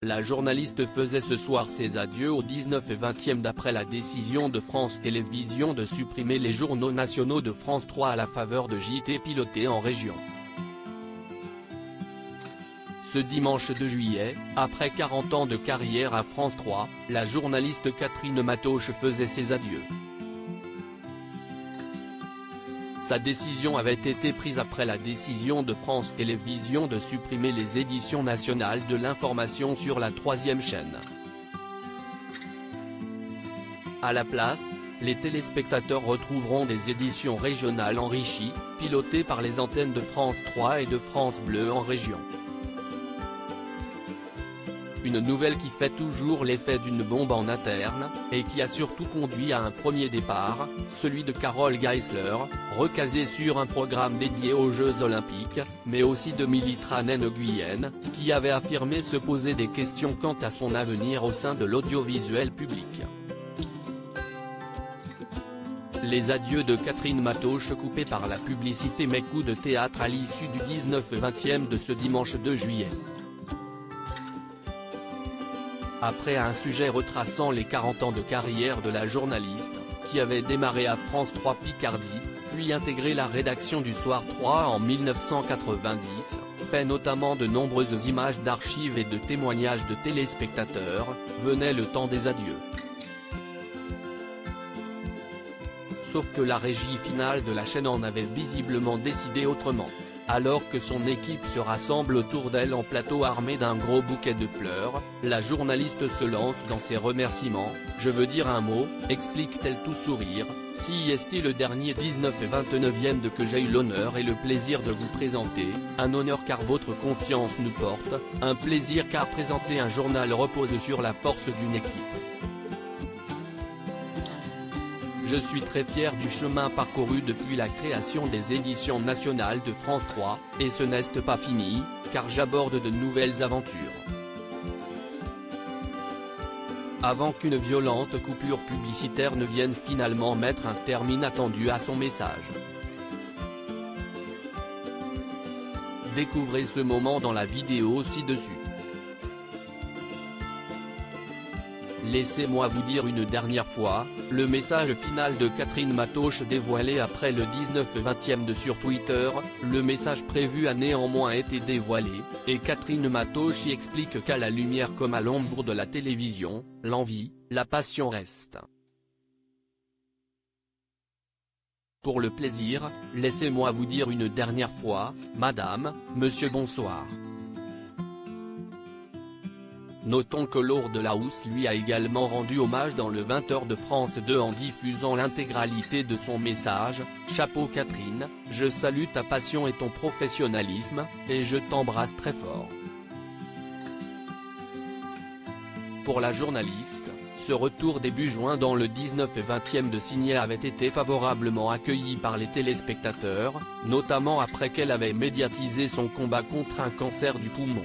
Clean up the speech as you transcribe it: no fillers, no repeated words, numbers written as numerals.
La journaliste faisait ce soir ses adieux au 19 et 20e d'après la décision de France Télévisions de supprimer les journaux nationaux de France 3 à la faveur de JT pilotés en région. Ce dimanche 2 juillet, après 40 ans de carrière à France 3, la journaliste Catherine Matoche faisait ses adieux. Sa décision avait été prise après la décision de France Télévisions de supprimer les éditions nationales de l'information sur la 3e chaîne. À la place, les téléspectateurs retrouveront des éditions régionales enrichies, pilotées par les antennes de France 3 et de France Bleu en région. Une nouvelle qui fait toujours l'effet d'une bombe en interne, et qui a surtout conduit à un premier départ, celui de Carole Geisler, recasée sur un programme dédié aux Jeux Olympiques, mais aussi de Militran Nguyen, qui avait affirmé se poser des questions quant à son avenir au sein de l'audiovisuel public. Les adieux de Catherine Matoche coupés par la publicité mes coups de théâtre à l'issue du 19 et 20e de ce dimanche 2 juillet. Après un sujet retraçant les 40 ans de carrière de la journaliste, qui avait démarré à France 3 Picardie, puis intégré la rédaction du Soir 3 en 1990, fait notamment de nombreuses images d'archives et de témoignages de téléspectateurs, venait le temps des adieux. Sauf que la régie finale de la chaîne en avait visiblement décidé autrement. Alors que son équipe se rassemble autour d'elle en plateau armé d'un gros bouquet de fleurs, la journaliste se lance dans ses remerciements. « Je veux dire un mot », explique-t-elle tout sourire, « si est le dernier 19 et 29e de que j'ai eu l'honneur et le plaisir de vous présenter, un honneur car votre confiance nous porte, un plaisir car présenter un journal repose sur la force d'une équipe. Je suis très fier du chemin parcouru depuis la création des éditions nationales de France 3, et ce n'est pas fini, car j'aborde de nouvelles aventures. » Avant qu'une violente coupure publicitaire ne vienne finalement mettre un terme inattendu à son message. Découvrez ce moment dans la vidéo ci-dessus. Laissez-moi vous dire une dernière fois, le message final de Catherine Matoche dévoilé après le 19 et 20e de sur Twitter, le message prévu a néanmoins été dévoilé, et Catherine Matoche y explique qu'à la lumière comme à l'ombre de la télévision, l'envie, la passion restent. Pour le plaisir, laissez-moi vous dire une dernière fois, madame, monsieur bonsoir. Notons que Laure Delahousse lui a également rendu hommage dans le 20h de France 2 en diffusant l'intégralité de son message. Chapeau Catherine, je salue ta passion et ton professionnalisme, et je t'embrasse très fort. Pour la journaliste, ce retour début juin dans le 19 et 20e de Signé avait été favorablement accueilli par les téléspectateurs, notamment après qu'elle avait médiatisé son combat contre un cancer du poumon.